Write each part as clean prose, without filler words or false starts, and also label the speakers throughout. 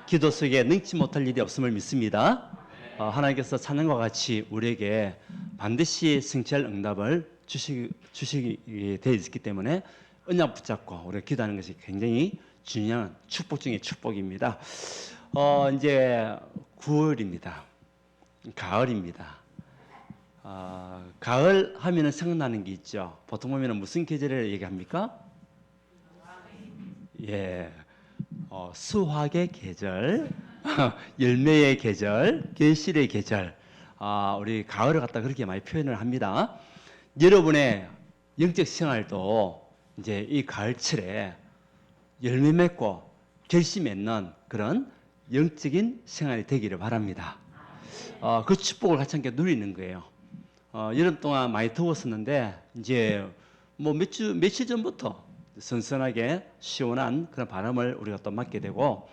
Speaker 1: 기도 속에 능치 못할 일이 없음을 믿습니다. 하나님께서 찬양과 같이 우리에게 반드시 성취할 응답을 주시게 되어 있기 때문에 언약 붙잡고 우리가 기도하는 것이 굉장히 중요한 축복 중의 축복입니다. 이제 9월입니다. 가을입니다. 가을 하면은 생각나는 게 있죠. 보통 보면은 무슨 계절을 얘기합니까? 예, 수확의 계절, 열매의 계절, 결실의 계절. 우리 가을을 갖다 그렇게 많이 표현을 합니다. 여러분의 영적 생활도 이제 이 가을철에 열매 맺고 결실 맺는 그런 영적인 생활이 되기를 바랍니다. 그 축복을 같이 함께 누리는 거예요. 여름 동안 많이 더웠었는데 이제 뭐 며칠 전부터 선선하게 시원한 그런 바람을 우리가 또 맞게 되고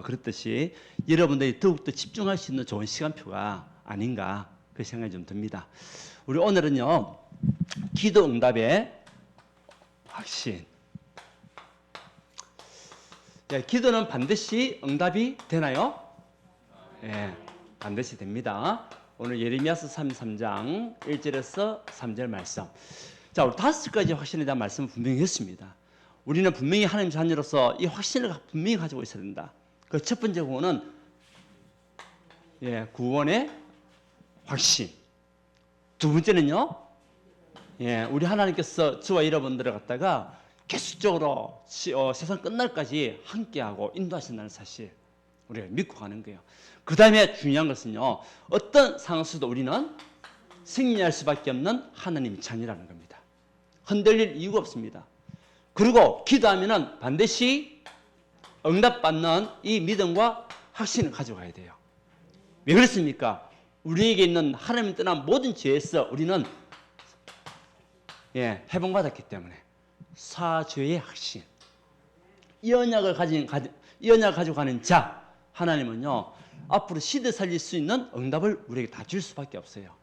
Speaker 1: 그렇듯이 여러분들이 더욱더 집중할 수 있는 좋은 시간표가 아닌가 그 생각이 좀 듭니다. 우리 오늘은요 기도 응답의 확신. 기도는 반드시 응답이 되나요? 네, 반드시 됩니다. 오늘 예레미야서 33장 1절에서 3절 말씀. 자, 우리 5가지 확신에 대한 말씀을 분명히 했습니다. 우리는 분명히 하나님 자녀로서 이 확신을 분명히 가지고 있어야 된다. 그 첫 번째 구원은 구원의 확신. 두 번째는요, 우리 하나님께서 저와 여러분들을 갖다가 계속적으로 세상 끝날까지 함께하고 인도하신다는 사실 우리가 믿고 가는 거예요. 그 다음에 중요한 것은요, 어떤 상황 속도 우리는 승리할 수밖에 없는 하나님의 자녀라는 겁니다. 흔들릴 이유가 없습니다. 그리고 기도하면은 반드시 응답받는 이 믿음과 확신을 가져가야 돼요. 왜 그렇습니까? 우리에게 있는 하나님 떠난 모든 죄에서 우리는 회복받았기 때문에 사죄의 확신. 이 언약을 가지고 가는 자, 하나님은요 앞으로 시대 살릴 수 있는 응답을 우리에게 다 줄 수밖에 없어요.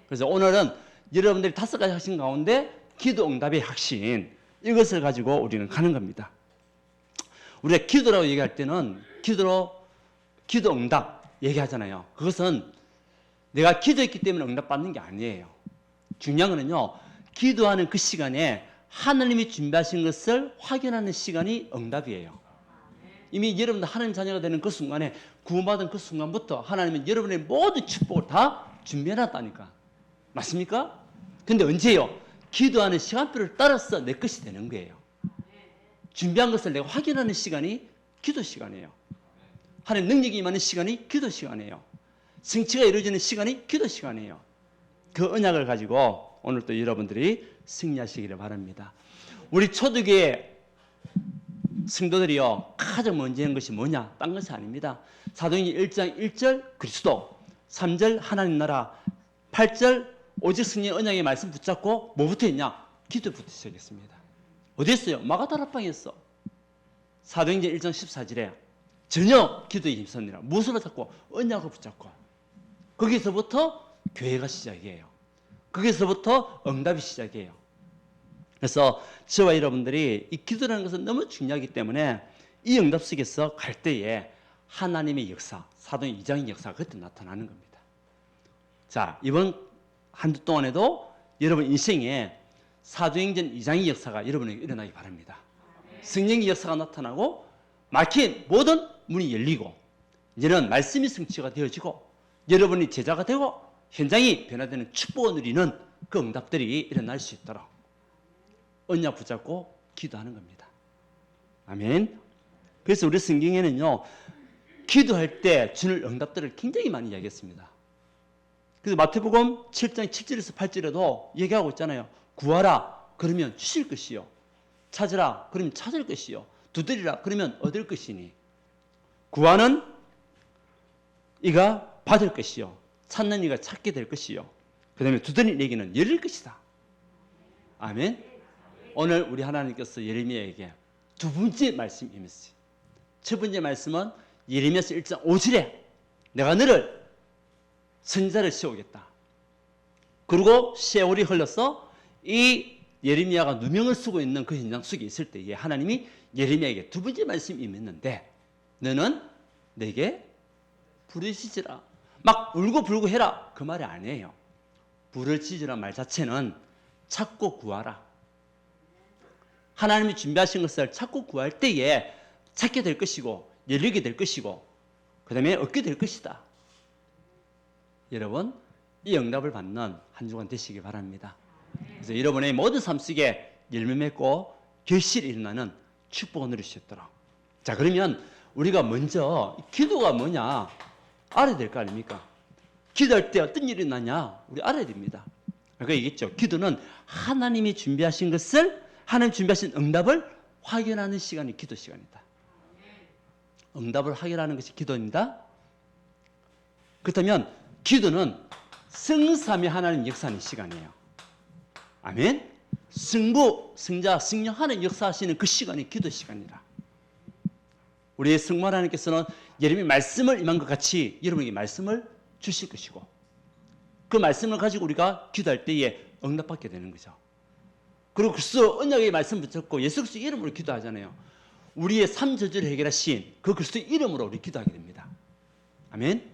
Speaker 1: 그래서 오늘은 여러분들이 5가지 확신 가운데 기도 응답의 확신, 이것을 가지고 우리는 가는 겁니다. 우리가 기도라고 얘기할 때는 기도 응답 얘기하잖아요. 그것은 내가 기도했기 때문에 응답받는 게 아니에요. 중요한 거는요, 기도하는 그 시간에 하나님이 준비하신 것을 확인하는 시간이 응답이에요. 이미 여러분들 하나님 자녀가 되는 그 순간에, 구원받은 그 순간부터 하나님은 여러분의 모든 축복을 다 준비해놨다니까. 맞습니까? 근데 언제요? 기도하는 시간표를 따라서 내 것이 되는 거예요. 준비한 것을 내가 확인하는 시간이 기도 시간이에요. 하나님 능력이 임하는 시간이 기도 시간이에요. 성취가 이루어지는 시간이 기도 시간이에요. 그 언약을 가지고 오늘 또 여러분들이 승리하시기를 바랍니다. 우리 초대교회 성도들이요 가장 먼저 한 것이 뭐냐? 딴 것이 아닙니다. 사도행전 1장 1절 그리스도, 3절 하나님 나라, 8절 오직 승리의 언약의 말씀 붙잡고 뭐부터 했냐? 기도부터 시작했습니다. 어디 했어요? 마가다락방에 어. 사도행전 1장 14절에 전혀 기도에 힘썼느라 무엇으로 잡고? 언약을 붙잡고. 거기서부터 교회가 시작이에요. 거기서부터 응답이 시작이에요. 그래서 저와 여러분들이 이 기도라는 것은 너무 중요하기 때문에 이 응답 속에서 갈 때에 하나님의 역사, 사도행전 2장의 역사가 그때 나타나는 겁니다. 자, 이번 한 주 동안에도 여러분 인생에 사도행전 2장의 역사가 여러분에게 일어나기 바랍니다. 성령의 역사가 나타나고 막힌 모든 문이 열리고 이제는 말씀이 성취가 되어지고 여러분이 제자가 되고 현장이 변화되는 축복을 누리는 그 응답들이 일어날 수 있도록 언약 붙잡고 기도하는 겁니다. 아멘. 그래서 우리 성경에는요 기도할 때 주는 응답들을 굉장히 많이 이야기했습니다. 그래서 마태복음 7장 7절에서 8절에도 얘기하고 있잖아요. 구하라 그러면 주실 것이요, 찾으라 그러면 찾을 것이요, 두드리라 그러면 얻을 것이니, 구하는 이가 받을 것이요, 찾는 이가 찾게 될 것이요, 그 다음에 두드리는 이에게는 열릴 것이다. 아멘. 오늘 우리 하나님께서 예레미야에게 두 번째 말씀이 임했어요. 첫 번째 말씀은 예레미야서 1장 5절에 내가 너를 선지자를 세우겠다. 그리고 세월이 흘러서 이 예레미야가 누명을 쓰고 있는 그 현장 속에 있을 때에 하나님이 예레미야에게 두 번째 말씀이 임했는데 너는 내게 부르짖으라. 막 울고불고 해라. 그 말이 아니에요. 부르짖으라 말 자체는 찾고 구하라. 하나님이 준비하신 것을 찾고 구할 때에 찾게 될 것이고 열리게 될 것이고 그 다음에 얻게 될 것이다. 여러분 이 응답을 받는 한 주간 되시기 바랍니다. 그래서 여러분의 모든 삶 속에 열매 맺고 결실이 일어나는 축복을 누리셨도록. 자, 그러면 우리가 먼저 기도가 뭐냐 알아야 될 거 아닙니까? 기도할 때 어떤 일이 일어나냐 우리 알아야 됩니다. 아까 얘기했죠. 기도는 하나님이 준비하신 것을 하나님 준비하신 응답을 확인하는 시간이 기도 시간이다. 응답을 확인하는 것이 기도입니다. 그렇다면 기도는 성삼위 하나님 역사하는 시간이에요. 아멘. 성부, 성자, 성령 하나님 역사하시는 그 시간이 기도 시간이라. 우리의 성부 하나님께서는 예레미야 말씀을 임한 것 같이 여러분에게 말씀을 주실 것이고 그 말씀을 가지고 우리가 기도할 때에 응답받게 되는 거죠. 그리고 그리스도 언약의 말씀 붙잡고 예수 그리스도 이름으로 기도하잖아요. 우리의 삶 저주를 해결하신 그 그리스도 이름으로 우리 기도하게 됩니다. 아멘.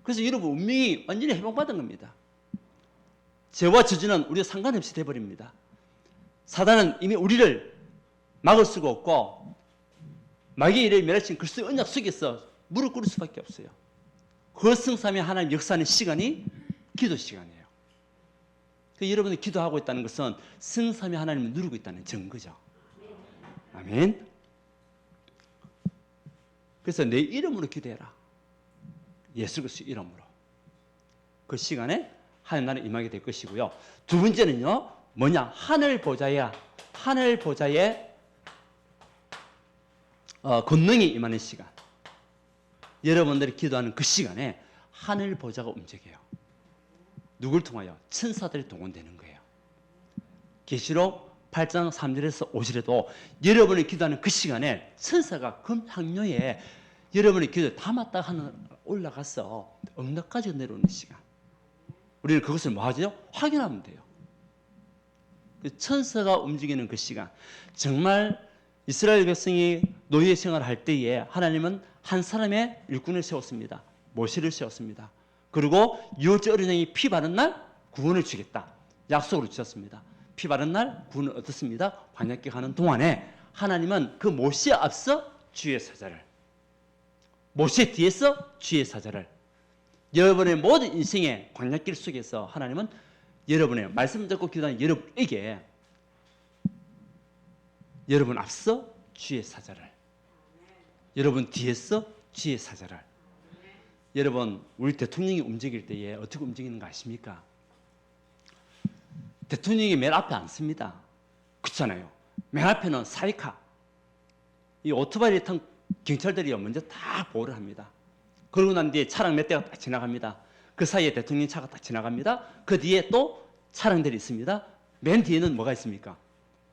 Speaker 1: 그래서 여러분 운명이 완전히 회복받은 겁니다. 죄와 저주는 우리가 상관없이 돼버립니다. 사단은 이미 우리를 막을 수가 없고 마귀의 일을 멸하신 그리스도의 언약 속에서 무릎 꿇을 수밖에 없어요. 그 성삼위 하나님 역사하는 시간이 기도 시간이에요. 여러분이 기도하고 있다는 것은 성삼위 하나님을 누리고 있다는 증거죠. 아멘. 그래서 내 이름으로 기도해라. 예수 그리스도 이름으로. 그 시간에 하나님 나라에 임하게 될 것이고요. 두 번째는요. 뭐냐? 하늘 보좌에 권능이 임하는 시간. 여러분들이 기도하는 그 시간에 하늘 보좌가 움직여요. 누굴 통하여? 천사들이 동원되는 거예요. 계시록 8장 3절에서 5절에도 여러분이 기도하는 그 시간에 천사가 금향료에 여러분의 기도에 담았다 하는 올라가서 응답까지 내려오는 시간. 우리는 그것을 뭐 하죠? 확인하면 돼요. 천사가 움직이는 그 시간. 정말 이스라엘 백성이 노예 생활을 할 때에 하나님은 한 사람의 일꾼을 세웠습니다. 모세를 세웠습니다. 그리고 유월절 어린 양이 피 바른 날 구원을 주겠다. 약속으로 주셨습니다. 피 바른 날 구원을 얻었습니다. 광야길 가는 동안에 하나님은 그 모세 앞서 주의 사자를, 모세 뒤에서 주의 사자를, 여러분의 모든 인생의 광야길 속에서 하나님은 여러분의 말씀 듣고 기도하는 여러분에게 여러분 앞서 주의 사자를, 여러분 뒤에서 주의 사자를. 여러분 우리 대통령이 움직일 때에 어떻게 움직이는 거 아십니까? 대통령이 맨 앞에 앉습니다. 그렇잖아요. 맨 앞에는 사이카, 이 오토바이를 탄 경찰들이 먼저 다 보호를 합니다. 그러고 난 뒤에 차량 몇 대가 딱 지나갑니다. 그 사이에 대통령 차가 딱 지나갑니다. 그 뒤에 또 차량들이 있습니다. 맨 뒤에는 뭐가 있습니까?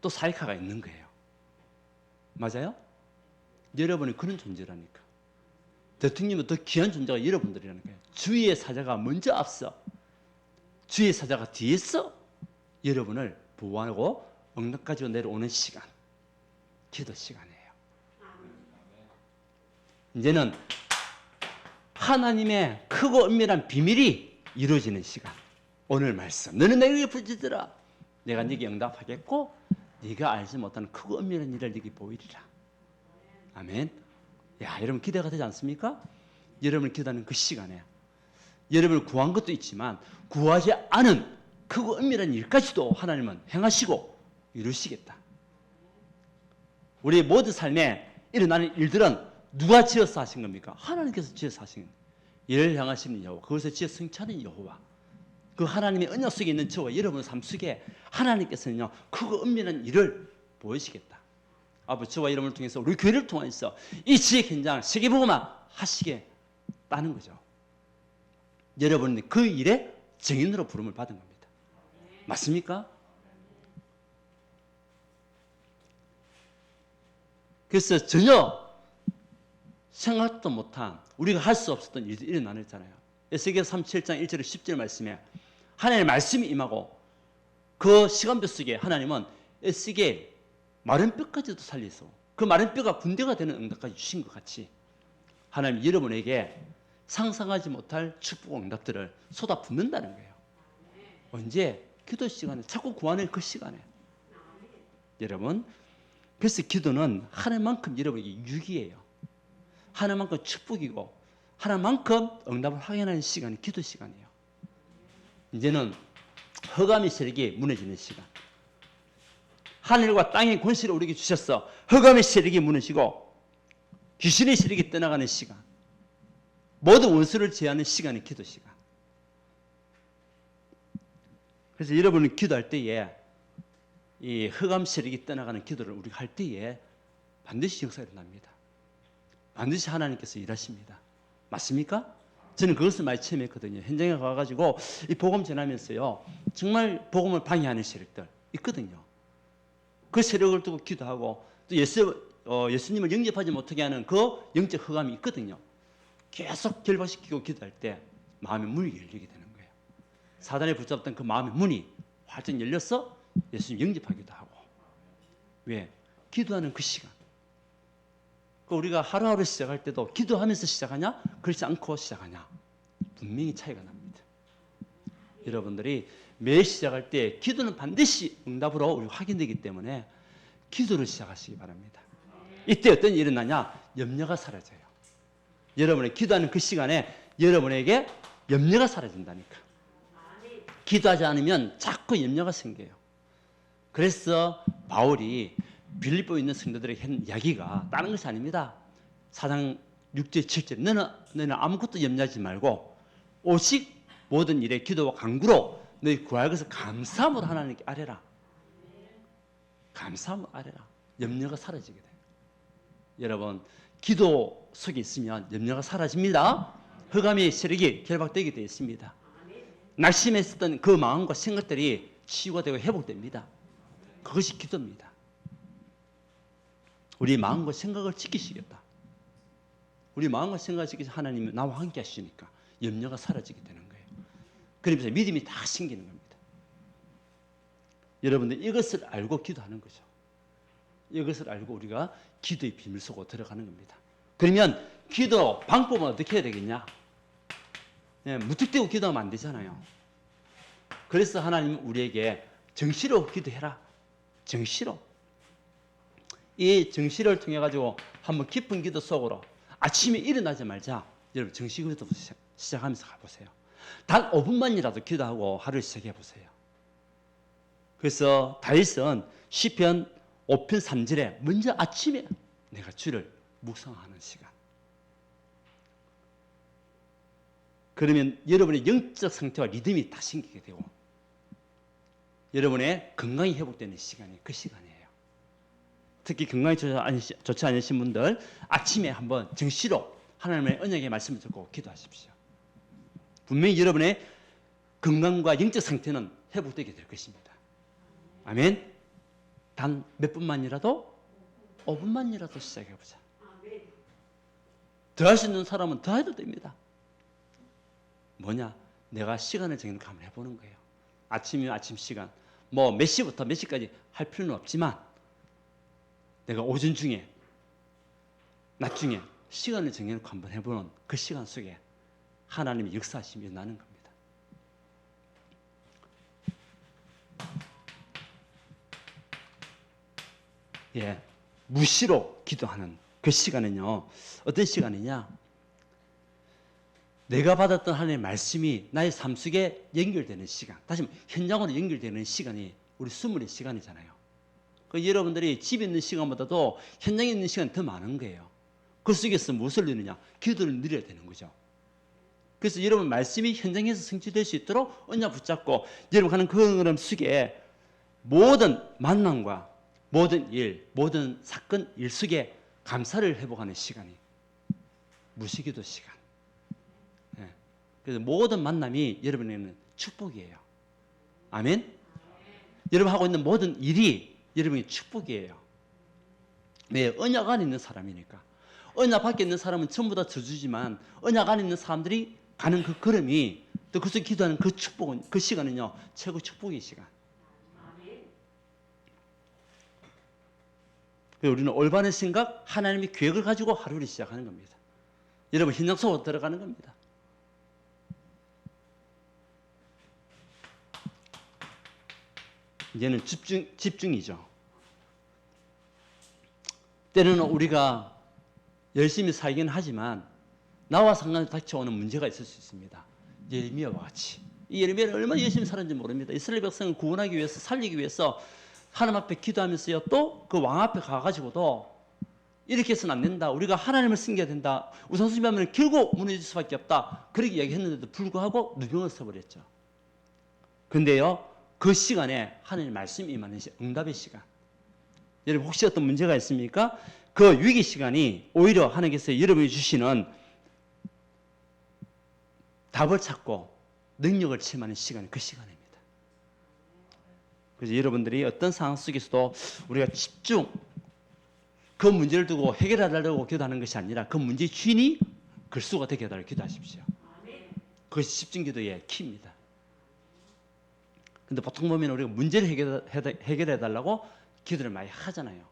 Speaker 1: 또 사이카가 있는 거예요. 맞아요? 여러분이 그런 존재라니까. 대통령은 더 귀한 존재가 여러분들이라는 거예요. 주의 사자가 먼저 앞서, 주의 사자가 뒤에서 여러분을 보호하고 응답까지 내려오는 시간, 기도 시간이에요. 이제는 하나님의 크고 은밀한 비밀이 이루어지는 시간. 오늘 말씀, 너는 내게 부르짖으라. 내가 네게 응답하겠고 네가 알지 못하는 크고 은밀한 일을 네게 보이리라. 아멘. 야, 여러분 기대가 되지 않습니까? 여러분을 기도하는 그 시간에 여러분을 구한 것도 있지만 구하지 않은 크고 은밀한 일까지도 하나님은 행하시고 이루시겠다. 우리의 모든 삶에 일어나는 일들은 누가 지어서 하신 겁니까? 하나님께서 지어서 하신 겁니다. 이를 향하시는 여호와, 그것을 지어 성취하는 여호와, 그 하나님의 언약 속에 있는 저와 여러분의 삶 속에 하나님께서는요 크고 은밀한 일을 보이시겠다. 아버지, 저와 여러분을 통해서 우리 교회를 통해서 이 지역 현장을 세계복음화 하시겠다는 거죠. 여러분은 그 일에 증인으로 부름을 받은 겁니다. 맞습니까? 그래서 전혀 생각도 못한, 우리가 할 수 없었던 일들이 일어나잖아요. 에스겔서 37장 1절 10절 말씀에 하나님의 말씀이 임하고 그 시간표 속에 하나님은 에스겔 마른 뼈까지도 살려서 그 마른 뼈가 군대가 되는 응답까지 주신 것 같이 하나님 여러분에게 상상하지 못할 축복 응답들을 쏟아붓는다는 거예요. 언제? 기도 시간에, 자꾸 구하는 그 시간에. 여러분, 그래서 기도는 하나만큼 여러분에게 유익이에요. 하나만큼 축복이고 하나만큼 응답을 확인하는 시간이 기도 시간이에요. 이제는 흑암의 세력이 무너지는 시간. 하늘과 땅의 권세를 우리에게 주셨어. 흑암의 세력이 무너지고 귀신의 세력이 떠나가는 시간. 모든 원수를 제하는 시간이 기도 시간. 그래서 여러분은 기도할 때에 이 흑암 세력이 떠나가는 기도를 우리가 할 때에 반드시 역사가 일어납니다. 반드시 하나님께서 일하십니다. 맞습니까? 저는 그것을 많이 체험했거든요. 현장에 가가지고 이 복음 전하면서요, 정말 복음을 방해하는 세력들 있거든요. 그 세력을 두고 기도하고 또 예수님을 영접하지 못하게 하는 그 영적 흑암이 있거든요. 계속 결박시키고 기도할 때 마음의 문이 열리게 되는 거예요. 사단에 붙잡던 그 마음의 문이 활짝 열려서 예수님 영접하기도 하고. 왜? 기도하는 그 시간. 우리가 하루하루 시작할 때도 기도하면서 시작하냐? 그렇지 않고 시작하냐? 분명히 차이가 납니다. 여러분들이 매일 시작할 때 기도는 반드시 응답으로 우리 확인되기 때문에 기도를 시작하시기 바랍니다. 이때 어떤 일이 일어나냐? 염려가 사라져요. 여러분이 기도하는 그 시간에 여러분에게 염려가 사라진다니까. 기도하지 않으면 자꾸 염려가 생겨요. 그래서 바울이 빌립보에 있는 성도들에게 한 이야기가 다른 것이 아닙니다. 4장 6절 7절 너는 아무것도 염려하지 말고 오직 모든 일에 기도와 간구로 너희 구할 것을 감사함으로 하나님께 아뢰라. 감사함으로 아뢰라. 염려가 사라지게 돼요. 여러분, 기도 속에 있으면 염려가 사라집니다. 흑암의 세력이 결박되게 되어 있습니다. 낙심했었던 그 마음과 생각들이 치유가 되고 회복됩니다. 그것이 기도입니다. 우리 마음과 생각을 지키시겠다. 우리 마음과 생각을 지키시 하나님이 나와 함께 하시니까 염려가 사라지게 되는 거예요. 그러면서 믿음이 다 생기는 겁니다. 여러분들 이것을 알고 기도하는 거죠. 이것을 알고 우리가 기도의 비밀 속으로 들어가는 겁니다. 그러면 기도 방법은 어떻게 해야 되겠냐? 무턱대고 기도하면 안 되잖아요. 그래서 하나님은 우리에게 정시로 기도해라. 정시로. 이 정시를 통해 가지고 한번 깊은 기도 속으로 아침에 일어나자마자 여러분 정시 기도 시작하면서 가보세요. 단 5분만이라도 기도하고 하루를 시작해 보세요. 그래서 다윗은 시편 5편 3절에 먼저 아침에 내가 주를 묵상하는 시간. 그러면 여러분의 영적 상태와 리듬이 다 생기게 되고 여러분의 건강이 회복되는 시간이 그 시간이에요. 특히 건강이 좋지 않으신 분들 아침에 한번 정시로 하나님의 언약의 말씀을 듣고 기도하십시오. 분명히 여러분의 건강과 영적 상태는 회복되게 될 것입니다. 아멘. 단 몇 분만이라도 5분만이라도 시작해보자. 더 할 수 있는 사람은 더 해도 됩니다. 뭐냐? 내가 시간을 정해놓고 한번 해보는 거예요. 아침이면 아침 시간. 뭐 몇 시부터 몇 시까지 할 필요는 없지만 내가 오전 중에 낮 중에 시간을 정해놓고 한번 해보는 그 시간 속에 하나님의 역사하심이 일어나는 겁니다. 예, 무시로 기도하는 그 시간은요, 어떤 시간이냐? 내가 받았던 하나님의 말씀이 나의 삶 속에 연결되는 시간, 다시 말하면 현장으로 연결되는 시간이 우리 수물의 시간이잖아요. 그 여러분들이 집에 있는 시간보다도 현장에 있는 시간이 더 많은 거예요. 그 속에서 무엇을 누리느냐? 기도를 누려야 되는 거죠. 그래서 여러분 말씀이 현장에서 성취될 수 있도록 언약 붙잡고 여러분 하는 그 흐름 속에 모든 만남과 모든 일, 모든 사건, 일 속에 감사를 회복하는 시간이 무시기도 시간. 예. 그래서 모든 만남이 여러분에게는 축복이에요. 아멘? 여러분 하고 있는 모든 일이 여러분의 축복이에요. 왜? 언약 안에 있는 사람이니까. 언약 밖에 있는 사람은 전부 다 저주지만 언약 안에 있는 사람들이 가는 그 걸음이 또 그래서 기도하는 그 축복은 그 시간은요 최고 축복의 시간. 그래서 우리는 올바른 생각, 하나님의 계획을 가지고 하루를 시작하는 겁니다. 여러분 현장 속으로 들어가는 겁니다. 이제는 집중이죠. 때로는 우리가 열심히 살긴 하지만 나와 상관없이 닥쳐오는 문제가 있을 수 있습니다. 예레미야와 같이. 이 예레미야는 얼마나 열심히 살았는지 모릅니다. 이스라엘 백성을 구원하기 위해서, 살리기 위해서 하나님 앞에 기도하면서요, 또 그 왕 앞에 가가지고도 이렇게 해서는 안 된다. 우리가 하나님을 섬겨야 된다. 우상숭배하면 결국 무너질 수밖에 없다. 그렇게 이야기했는데도 불구하고 누명을 써버렸죠. 그런데요, 그 시간에 하나님 말씀이 임하는 응답의 시간. 여러분 혹시 어떤 문제가 있습니까? 그 위기 시간이 오히려 하나님께서 여러분이 주시는 답을 찾고 능력을 체험하는 시간이 그 시간입니다. 그래서 여러분들이 어떤 상황 속에서도 우리가 집중, 그 문제를 두고 해결하려고 기도하는 것이 아니라 그 문제의 주인이 글수가 되게 해달라고 기도하십시오. 그것이 집중 기도의 키입니다. 근데 보통 보면 우리가 문제를 해결해달라고 기도를 많이 하잖아요.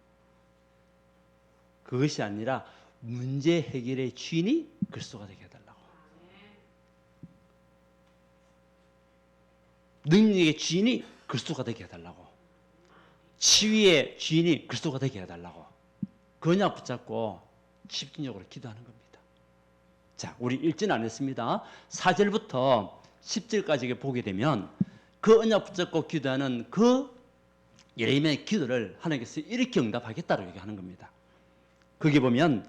Speaker 1: 그것이 아니라 문제 해결의 주인이 글수가 되게 해달라고. 능력의 주인이 글수가 되게 해달라고. 치유의 주인이 글수가 되게 해달라고. 그냥 붙잡고 집중적으로 기도하는 겁니다. 자, 우리 읽지는 않았습니다. 4절부터 10절까지 보게 되면 그 언약 붙잡고 기도하는 그 예레미야의 기도를 하나님께서 이렇게 응답하겠다고 얘기하는 겁니다. 거기 보면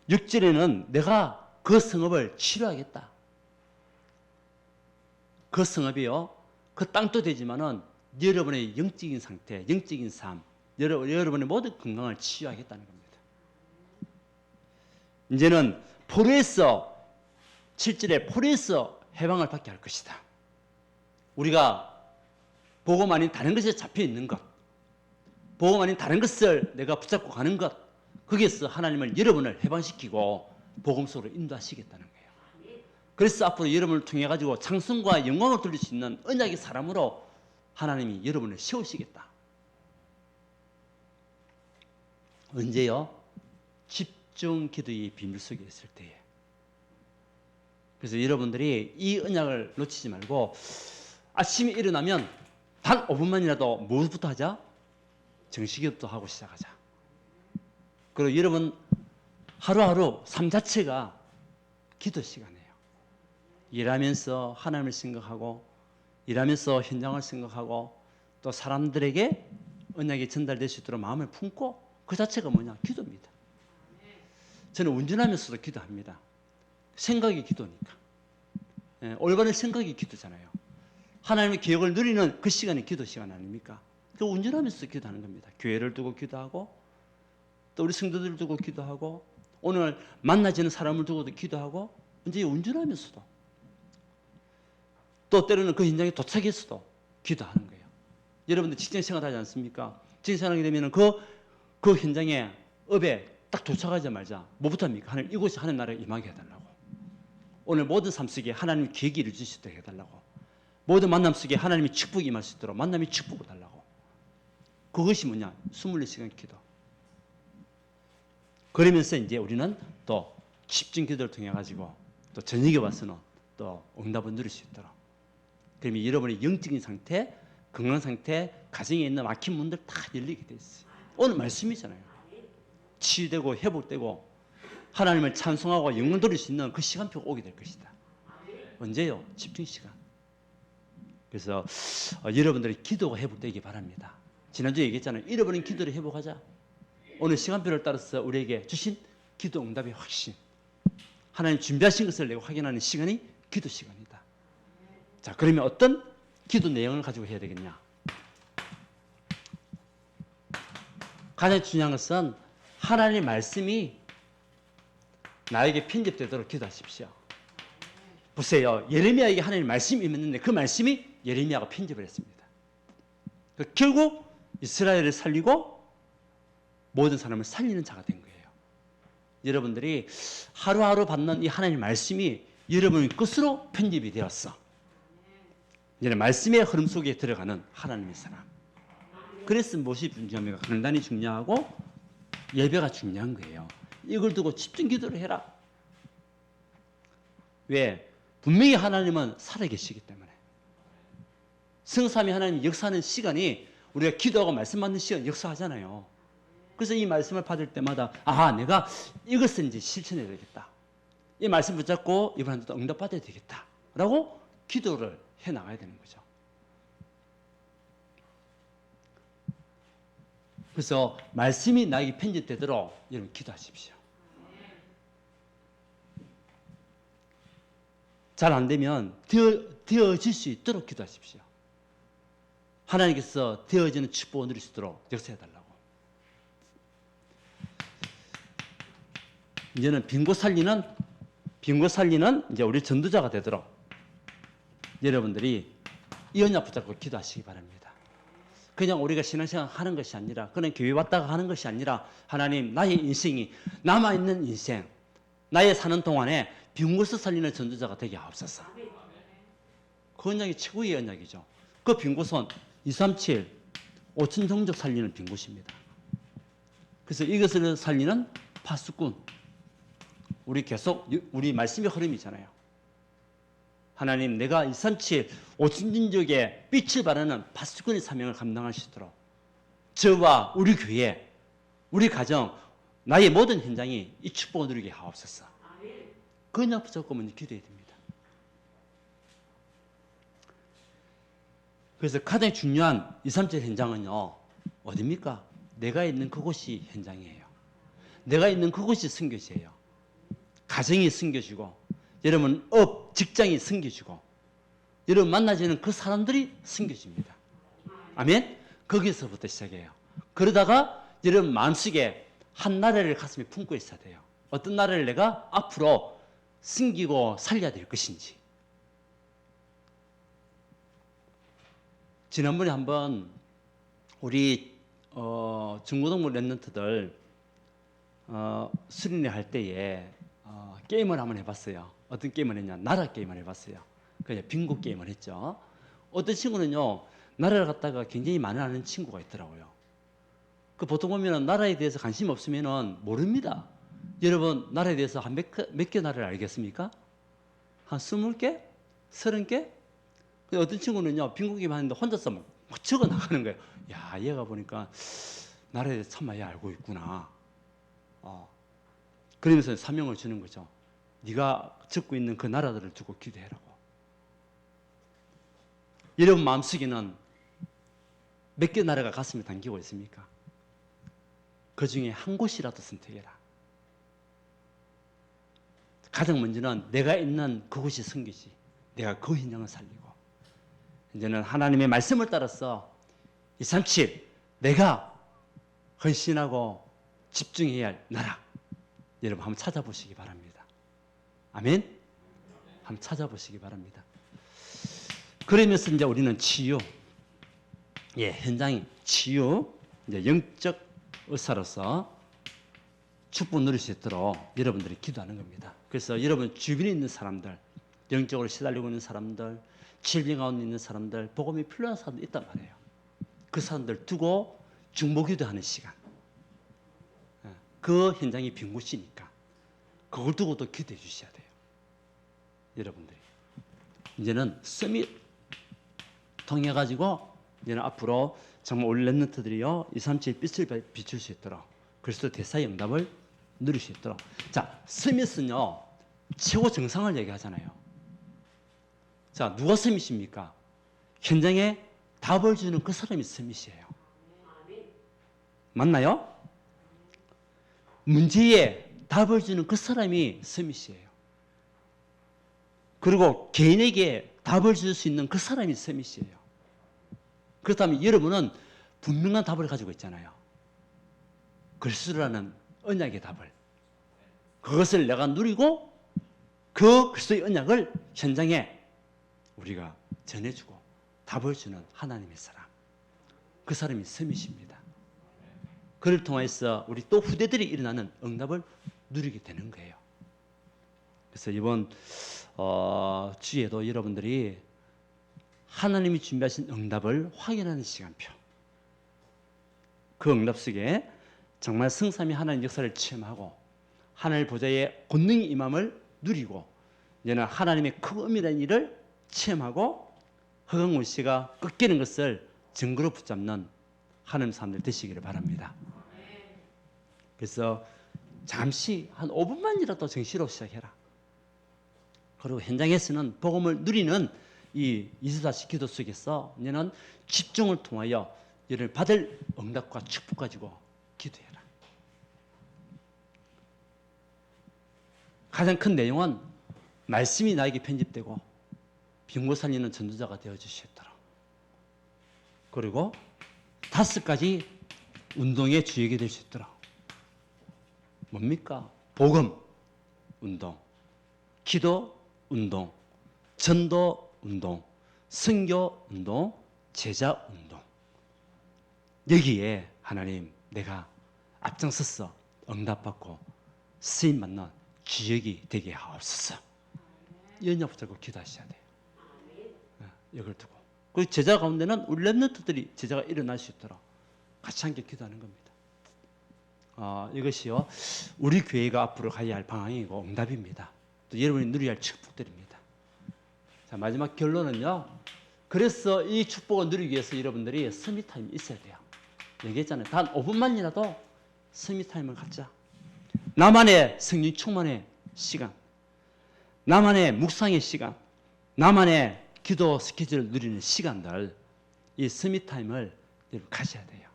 Speaker 1: 6절에는 내가 그 성읍을 치료하겠다. 그 성읍이요, 그 땅도 되지만은 여러분의 영적인 상태, 영적인 삶, 여러분의 모든 건강을 치유하겠다는 겁니다. 이제는 포로에서 7절에 포로에서 해방을 받게 할 것이다. 우리가 복음 아닌 다른 것에 잡혀 있는 것, 복음 아닌 다른 것을 내가 붙잡고 가는 것, 거기에서 하나님을 여러분을 해방시키고 복음 속으로 인도하시겠다는 거예요. 그래서 앞으로 여러분을 통해 가지고 장성과 영광을 돌릴 수 있는 언약의 사람으로 하나님이 여러분을 세우시겠다. 언제요? 집중 기도의 비밀 속에 있을 때에. 그래서 여러분들이 이 언약을 놓치지 말고 아침에 일어나면 단 5분만이라도 무엇부터 하자? 정식기도부터 하고 시작하자. 그리고 여러분 하루하루 삶 자체가 기도 시간이에요. 일하면서 하나님을 생각하고, 일하면서 현장을 생각하고, 또 사람들에게 언약이 전달될 수 있도록 마음을 품고, 그 자체가 뭐냐? 기도입니다. 저는 운전하면서도 기도합니다. 생각이 기도니까. 올바른 생각이 기도잖아요. 하나님의 계획을 누리는 그 시간이 기도 시간 아닙니까? 그 운전하면서 기도하는 겁니다. 교회를 두고 기도하고, 또 우리 성도들을 두고 기도하고, 오늘 만나지는 사람을 두고도 기도하고, 이제 운전하면서도, 또 때로는 그 현장에 도착해서도 기도하는 거예요. 여러분들 직장 생활하지 않습니까? 직장 생활하게 되면 그 현장에 업에 딱 도착하자마자 뭐부터 합니까? 하나님, 이곳이 하나님 나라에 임하게 해달라고. 오늘 모든 삶 속에 하나님 계획이 이루어질 수 있도록 해달라고. 모든 만남 속에 하나님의 축복이 임할 수 있도록 만남의 축복을 달라고. 그것이 뭐냐? 24시간 기도. 그러면서 이제 우리는 또 집중 기도를 통해 가지고 또 저녁에 와서는 또 응답을 누릴 수 있도록. 그러면 여러분의 영적인 상태, 건강 상태, 가정에 있는 막힌 문들 다 열리게 돼 있어요. 오늘 말씀이잖아요. 치유되고 회복되고 하나님을 찬송하고 영광 돌릴 수 있는 그 시간표가 오게 될 것이다. 언제요? 집중 시간. 그래서 여러분들이 기도가 회복되기 바랍니다. 지난주에 얘기했잖아요. 잃어버린 기도를 회복하자. 오늘 시간표를 따라서 우리에게 주신 기도 응답의 확신, 하나님 준비하신 것을 내가 확인하는 시간이 기도 시간이다. 자, 그러면 어떤 기도 내용을 가지고 해야 되겠냐? 가장 중요한 것은 하나님의 말씀이 나에게 편집되도록 기도하십시오. 보세요. 예레미야에게 하나님의 말씀이 있는데 그 말씀이 예레미야가 편집을 했습니다. 결국 이스라엘을 살리고 모든 사람을 살리는 자가 된 거예요. 여러분들이 하루하루 받는 이 하나님의 말씀이 여러분의 것으로 편집이 되었어. 이제 말씀의 흐름 속에 들어가는 하나님의 사람. 그래서 무엇이 중요합니까? 강단이 중요하고 예배가 중요한 거예요. 이걸 두고 집중 기도를 해라. 왜? 분명히 하나님은 살아계시기 때문에. 성삼위 하나님 역사하는 시간이 우리가 기도하고 말씀 받는 시간 역사하잖아요. 그래서 이 말씀을 받을 때마다 내가 이것을 이제 실천해야 되겠다. 이 말씀 붙잡고 이번에도 응답받아야 되겠다. 라고 기도를 해나가야 되는 거죠. 그래서 말씀이 나에게 편집되도록 여러분 기도하십시오. 잘 안 되면 되어질 수 있도록 기도하십시오. 하나님께서 되어지는 축복을 누릴 수 있도록 역사해달라고. 이제는 빈곳 살리는 이제 우리 전도자가 되도록 여러분들이 이 언약 붙잡고 기도하시기 바랍니다. 그냥 우리가 신앙생활 하는 것이 아니라, 그냥 교회 왔다가 하는 것이 아니라, 하나님, 나의 인생이, 남아있는 인생, 나의 사는 동안에 빈곳을 살리는 전도자가 되게 하옵소서. 그 언약이 최고의 언약이죠. 그 빈곳은 237, 5천 종족 살리는 빈곳입니다. 그래서 이것을 살리는 파수꾼, 우리 계속 우리 말씀의 흐름이잖아요. 하나님, 내가 237, 5천 종족의 빛을 발하는 파수꾼의 사명을 감당할 수 있도록 저와 우리 교회, 우리 가정, 나의 모든 현장이 이 축복을 누리게 하옵소서. 그 언약 붙잡고 먼저 기도해야 됩니다. 그래서 가장 중요한 237 현장은요, 어디입니까? 내가 있는 그곳이 현장이에요. 내가 있는 그곳이 선교지예요. 가정이 선교지고, 여러분 직장이 선교지고, 여러분 만나지는 그 사람들이 선교지입니다. 아멘? 거기서부터 시작해요. 그러다가 여러분 마음속에 한 나라를 가슴에 품고 있어야 돼요. 어떤 나라를 내가 앞으로 섬기고 살려야 될 것인지. 지난번에 한번 우리 중고등부 랩런트들 수련회 할 때에 게임을 한번 해봤어요. 어떤 게임을 했냐? 나라 게임을 해봤어요. 그냥 빙고 게임을 했죠. 어떤 친구는요, 나라를 갖다가 굉장히 많이 아는 친구가 있더라고요. 그 보통 보면은 나라에 대해서 관심 없으면은 모릅니다. 여러분, 나라에 대해서 한 몇 개 나라를 알겠습니까? 한 20개? 30개? 어떤 친구는요, 빙고 게임 하는데 혼자서 막 적어 나가는 거예요. 야, 얘가 보니까 나라에 대해서 참 많이 알고 있구나. 그러면서 사명을 주는 거죠. 네가 적고 있는 그 나라들을 두고 기도해라고. 여러분 마음속에는 몇 개 나라가 가슴에 담기고 있습니까? 그 중에 한 곳이라도 선택해라. 가장 먼저는 내가 있는 그곳이 선교지. 내가 그 현장을 살리고, 이제는 하나님의 말씀을 따라서 237, 내가 헌신하고 집중해야 할 나라, 여러분 한번 찾아보시기 바랍니다. 아멘? 한번 찾아보시기 바랍니다. 그러면서 이제 우리는 치유, 현장이 치유, 이제 영적 의사로서 축복 누릴 수 있도록 여러분들이 기도하는 겁니다. 그래서 여러분 주변에 있는 사람들, 영적으로 시달리고 있는 사람들, 질병 가운데 있는 사람들, 복음이 필요한 사람들 있단 말이에요. 그 사람들 두고 중보기도하는 시간. 그 현장이 빈 곳이니까 그걸 두고도 기도해 주셔야 돼요. 여러분들이 이제는 서밋 통해 가지고 이제는 앞으로 정말 우리 랩런트들이요 237 빛을 비출 수 있도록, 그리스도 대사의 응답을 누릴 수 있도록. 자, 서밋은요 최고 정상을 얘기하잖아요. 자, 누가 서밋입니까? 현장에 답을 주는 그 사람이 서밋이에요. 맞나요? 문제에 답을 주는 그 사람이 서밋이에요. 그리고 개인에게 답을 줄 수 있는 그 사람이 서밋이에요. 그렇다면 여러분은 분명한 답을 가지고 있잖아요. 그리스도라는 언약의 답을. 그것을 내가 누리고 그 그리스도의 언약을 현장에 우리가 전해주고 답을 주는 하나님의 사람. 그 사람이 서밋입니다. 그를 통해서 우리 또 후대들이 일어나는 응답을 누리게 되는 거예요. 그래서 이번 주에도 여러분들이 하나님이 준비하신 응답을 확인하는 시간표, 그 응답 속에 정말 성삼위 하나님 역사를 체험하고 하나님 보좌의 권능이 임함을 누리고 이제는 하나님의 크고 은밀한 일을 체험하고 허경문 씨가 꺾이는 것을 증거로 붙잡는 하나님 사람들 되시기를 바랍니다. 그래서 잠시 한 5분만이라도 정시로 시작해라. 그리고 현장에서는 복음을 누리는 이 24시 기도 속에서 이제는 집중을 통하여 이를 받을 응답과 축복 가지고 기도해라. 가장 큰 내용은 말씀이 나에게 편집되고 병고 살리는 전도자가 되어 주시겠더라. 그리고 5가지 운동의 주역이 될 수 있더라. 뭡니까? 복음 운동, 기도 운동, 전도 운동, 선교 운동, 제자 운동. 여기에 하나님 내가 앞장서서 응답받고 쓰임 받는 주역이 되게 하옵소서. 연합 붙잡고 기도하셔야 돼요. 이걸 두고. 그 제자 가운데는 우리 렘넌트들이 제자가 일어날 수 있도록 같이 함께 기도하는 겁니다. 이것이요 우리 교회가 앞으로 가야 할 방향이고 응답입니다. 또 여러분이 누려야 할 축복들입니다. 자, 마지막 결론은요. 그래서 이 축복을 누리기 위해서 여러분들이 서밋타임이 있어야 돼요. 얘기했잖아요. 단 5분만이라도 서밋타임을 갖자. 나만의 성령 충만의 시간, 나만의 묵상의 시간, 나만의 기도 스케줄을 누리는 시간들, 이 서밋타임을 여러분 가셔야 돼요.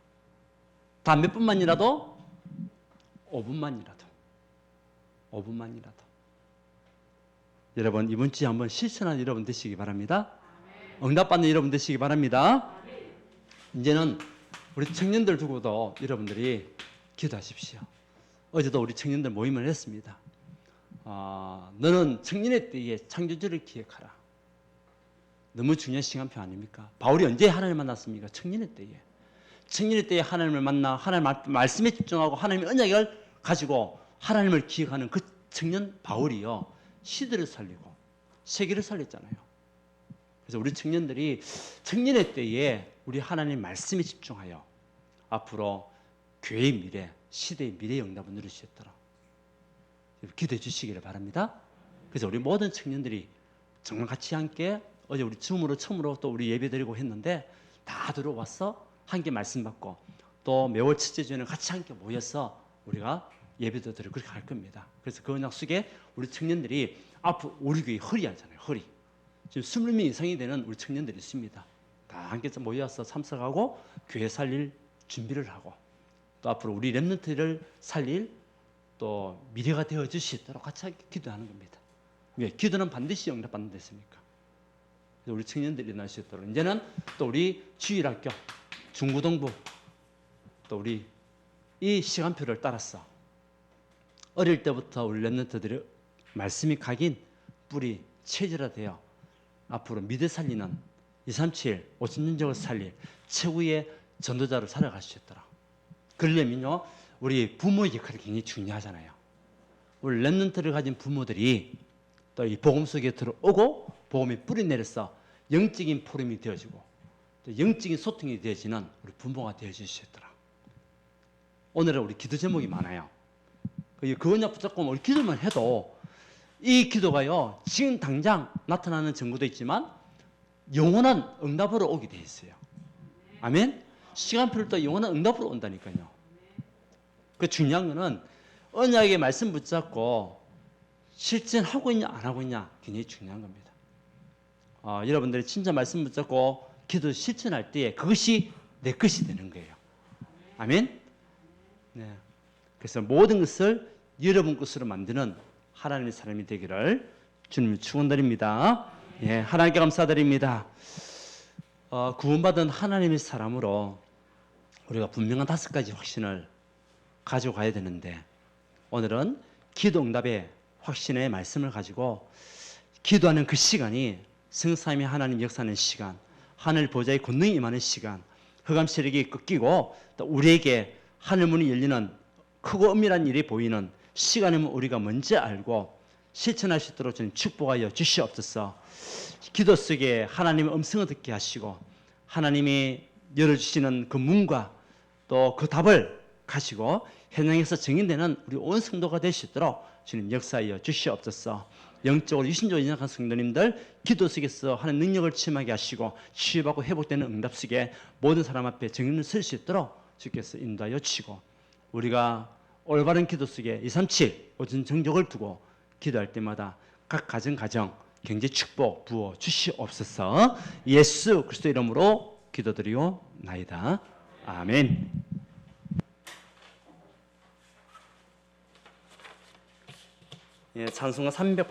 Speaker 1: 단 몇 분만이라도 5분만이라도 여러분 이번 주에 한번 실천하는 여러분 되시기 바랍니다. 응답받는 여러분 되시기 바랍니다. 이제는 우리 청년들 두고도 여러분들이 기도하십시오. 어제도 우리 청년들 모임을 했습니다. 너는 청년의 때에 창조주를 기억하라. 너무 중요한 시간표 아닙니까? 바울이 언제 하나님을 만났습니까? 청년의 때에. 청년의 때에 하나님을 만나 하나님 말씀에 집중하고 하나님의 언약을 가지고 하나님을 기억하는 그 청년 바울이요. 시대를 살리고 세계를 살렸잖아요. 그래서 우리 청년들이 청년의 때에 우리 하나님 말씀에 집중하여 앞으로 교회의 미래, 시대의 미래의 응답을 누릴 수 있도록 기도해 주시기를 바랍니다. 그래서 우리 모든 청년들이 정말 같이 함께 어제 우리 줌으로 처음으로 또 우리 예배 드리고 했는데 다 들어와서 함께 말씀 받고 또 매월 첫째 주에는 같이 함께 모여서 우리가 예배도 드리고 그렇게 할 겁니다. 그래서 그 언약 속에 우리 청년들이 앞으로 우리 교회 허리하잖아요. 허리. 지금 20명 이상이 되는 우리 청년들이 있습니다. 다 함께 모여서 참석하고 교회 살릴 준비를 하고 또 앞으로 우리 렘넌트를 살릴 또 미래가 되어 주시도록 같이 기도하는 겁니다. 왜? 기도는 반드시 응답받는 데 있습니까? 우리 청년들이 일어날 수 있도록 이제는 또 우리 주일학교, 중고등부 또 우리 이 시간표를 따라서 어릴 때부터 우리 렘넌트들이 말씀이 각인 뿌리 체질화되어 앞으로 믿어 살리는 237, 50년적으로 살릴 최후의 전도자로 살아갈 수 있도록 그러려면요 우리 부모의 역할이 굉장히 중요하잖아요. 우리 렘넌트를 가진 부모들이 또 이 복음 속에 들어오고 복음이 뿌리 내려서 영적인 포럼이 되어지고 또 영적인 소통이 되어지는 우리 부모가 되어줄 수 있도록 오늘은 우리 기도 제목이 많아요. 그 언약 붙잡고 우리 기도만 해도 이 기도가요 지금 당장 나타나는 증거도 있지만 영원한 응답으로 오게 돼 있어요. 아멘. 시간표를 또 영원한 응답으로 온다니까요. 그 중요한 거는 언약의 말씀 붙잡고 실천하고 있냐 안 하고 있냐 굉장히 중요한 겁니다. 여러분들이 진짜 말씀 붙잡고 기도 실천할 때 그것이 내 것이 되는 거예요. 아멘. 네. 그래서 모든 것을 여러분 것으로 만드는 하나님의 사람이 되기를 주님 축원드립니다. 예, 하나님께 감사드립니다. 구원받은 하나님의 사람으로 우리가 분명한 5가지 확신을 가지고 가야 되는데 오늘은 기도 응답의 확신의 말씀을 가지고 기도하는 그 시간이 성삼위 하나님 역사하는 시간, 하늘 보좌의 권능이 임하는 시간, 흑암 세력이 꺾이고 또 우리에게 하늘 문이 열리는 크고 은밀한 일이 보이는 시간이면 우리가 먼저 알고 실천할 수 있도록 주님 축복하여 주시옵소서. 기도 속에 하나님의 음성을 듣게 하시고 하나님이 열어주시는 그 문과 또 그 답을 가시고 현장에서 증인되는 우리 온 성도가 될 수 있도록 주님 역사하여 주시옵소서. 영적으로 유신적으로 연약한 성도님들 기도 속에서 하는 능력을 체험하게 하시고 치유받고 회복되는 응답 속에 모든 사람 앞에 증인을 설 수 있도록 주께서 인도하여 주시고 우리가 올바른 기도 속에 237 오전 정적을 두고 기도할 때마다 각 가정 경제 축복 부어 주시옵소서. 예수 그리스도 이름으로 기도드리오나이다. 아멘. 예, 찬송가 300